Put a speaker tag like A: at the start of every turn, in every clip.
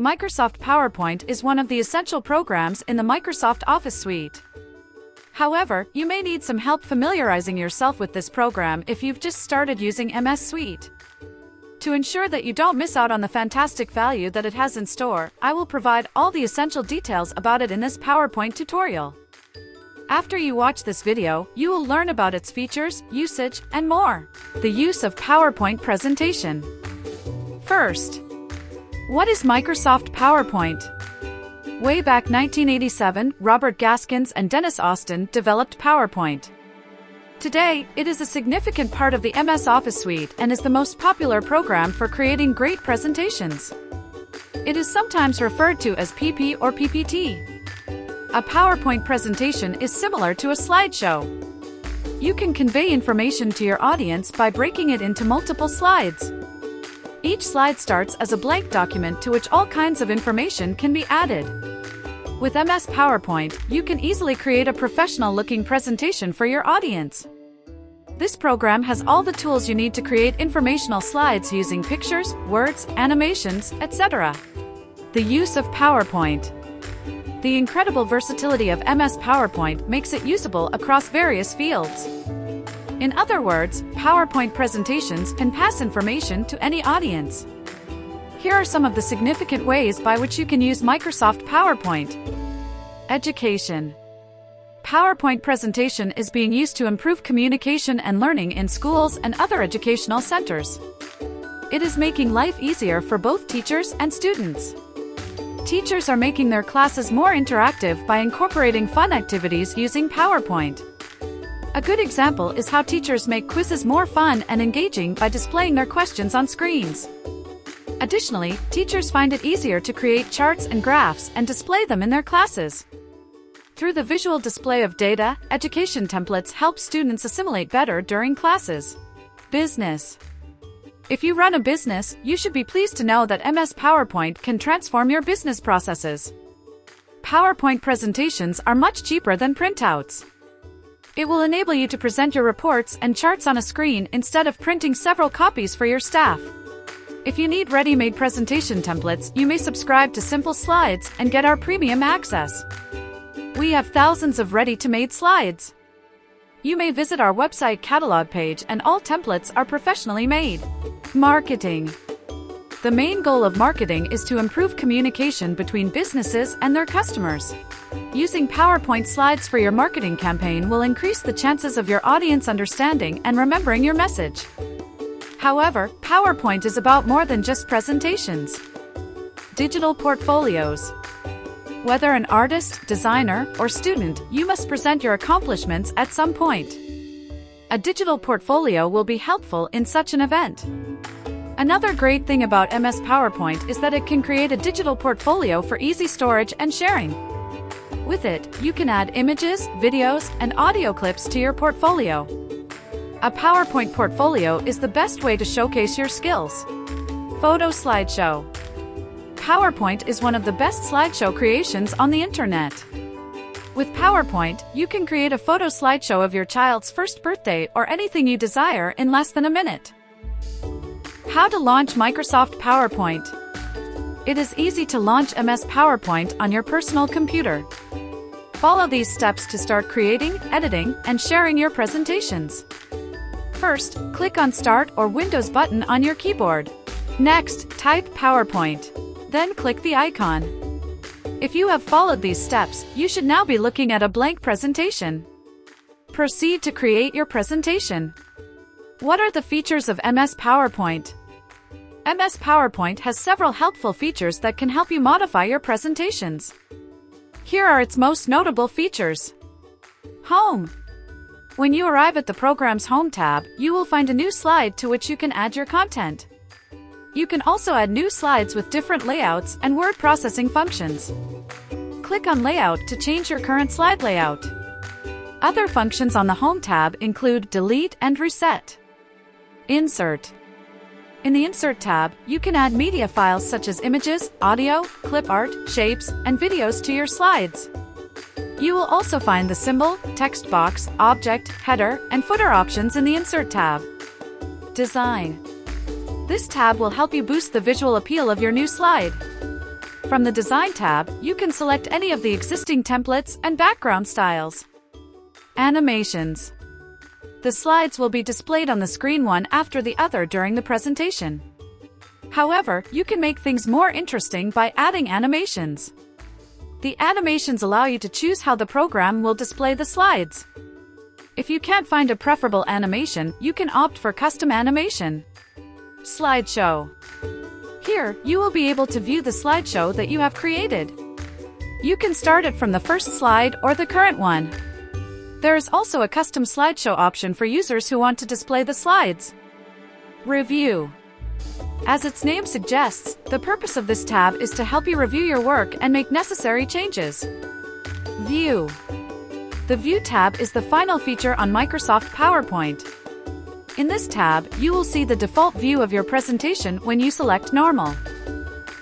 A: Microsoft PowerPoint is one of the essential programs in the Microsoft Office suite. However, you may need some help familiarizing yourself with this program if you've just started using MS Suite. To ensure that you don't miss out on the fantastic value that it has in store, I will provide all the essential details about it in this PowerPoint tutorial. After you watch this video, you will learn about its features, usage, and more. The use of PowerPoint presentation. First, what is Microsoft PowerPoint? Way back 1987, Robert Gaskins and Dennis Austin developed PowerPoint. Today, it is a significant part of the MS Office suite and is the most popular program for creating great presentations. It is sometimes referred to as PP or PPT. A PowerPoint presentation is similar to a slideshow. You can convey information to your audience by breaking it into multiple slides. Each slide starts as a blank document to which all kinds of information can be added. With MS PowerPoint, you can easily create a professional-looking presentation for your audience. This program has all the tools you need to create informational slides using pictures, words, animations, etc. The use of PowerPoint. The incredible versatility of MS PowerPoint makes it usable across various fields. In other words, PowerPoint presentations can pass information to any audience. Here are some of the significant ways by which you can use Microsoft PowerPoint. Education. PowerPoint presentation is being used to improve communication and learning in schools and other educational centers. It is making life easier for both teachers and students. Teachers are making their classes more interactive by incorporating fun activities using PowerPoint. A good example is how teachers make quizzes more fun and engaging by displaying their questions on screens. Additionally, teachers find it easier to create charts and graphs and display them in their classes. Through the visual display of data, education templates help students assimilate better during classes. Business. If you run a business, you should be pleased to know that MS PowerPoint can transform your business processes. PowerPoint presentations are much cheaper than printouts. It will enable you to present your reports and charts on a screen instead of printing several copies for your staff. If you need ready-made presentation templates, you may subscribe to Simple Slides and get our premium access. We have thousands of ready-to-made slides. You may visit our website catalog page and all templates are professionally made. Marketing. The main goal of marketing is to improve communication between businesses and their customers. Using PowerPoint slides for your marketing campaign will increase the chances of your audience understanding and remembering your message. However, PowerPoint is about more than just presentations. Digital portfolios. Whether an artist, designer, or student, you must present your accomplishments at some point. A digital portfolio will be helpful in such an event. Another great thing about MS PowerPoint is that it can create a digital portfolio for easy storage and sharing. With it, you can add images, videos, and audio clips to your portfolio. A PowerPoint portfolio is the best way to showcase your skills. Photo slideshow. PowerPoint is one of the best slideshow creations on the internet. With PowerPoint, you can create a photo slideshow of your child's first birthday or anything you desire in less than a minute. How to launch Microsoft PowerPoint. It is easy to launch MS PowerPoint on your personal computer. Follow these steps to start creating, editing, and sharing your presentations. First, click on Start or Windows button on your keyboard. Next, type PowerPoint. Then click the icon. If you have followed these steps, you should now be looking at a blank presentation. Proceed to create your presentation. What are the features of MS PowerPoint? MS PowerPoint has several helpful features that can help you modify your presentations. Here are its most notable features. Home. When you arrive at the program's Home tab, you will find a new slide to which you can add your content. You can also add new slides with different layouts and word processing functions. Click on Layout to change your current slide layout. Other functions on the Home tab include Delete and Reset. Insert. In the Insert tab, you can add media files such as images, audio, clip art, shapes, and videos to your slides. You will also find the symbol, text box, object, header, and footer options in the Insert tab. Design. This tab will help you boost the visual appeal of your new slide. From the Design tab, you can select any of the existing templates and background styles. Animations. The slides will be displayed on the screen one after the other during the presentation. However, you can make things more interesting by adding animations. The animations allow you to choose how the program will display the slides. If you can't find a preferable animation, you can opt for custom animation. Slideshow. Here, you will be able to view the slideshow that you have created. You can start it from the first slide or the current one. There is also a custom slideshow option for users who want to display the slides. Review. As its name suggests, the purpose of this tab is to help you review your work and make necessary changes. View. The View tab is the final feature on Microsoft PowerPoint. In this tab, you will see the default view of your presentation when you select Normal.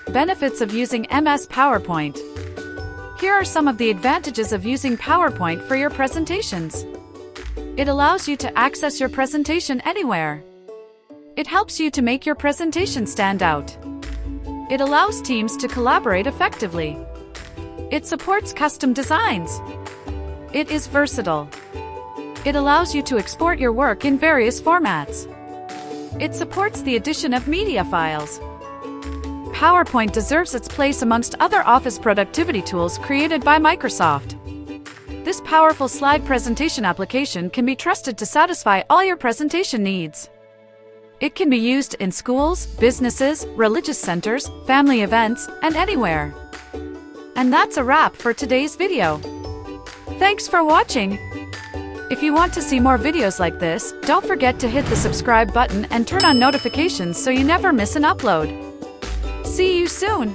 A: Benefits of using MS PowerPoint. Here are some of the advantages of using PowerPoint for your presentations. It allows you to access your presentation anywhere. It helps you to make your presentation stand out. It allows teams to collaborate effectively. It supports custom designs. It is versatile. It allows you to export your work in various formats. It supports the addition of media files. PowerPoint deserves its place amongst other office productivity tools created by Microsoft. This powerful slide presentation application can be trusted to satisfy all your presentation needs. It can be used in schools, businesses, religious centers, family events, and anywhere. And that's a wrap for today's video. Thanks for watching. If you want to see more videos like this, don't forget to hit the subscribe button and turn on notifications so you never miss an upload. See you soon!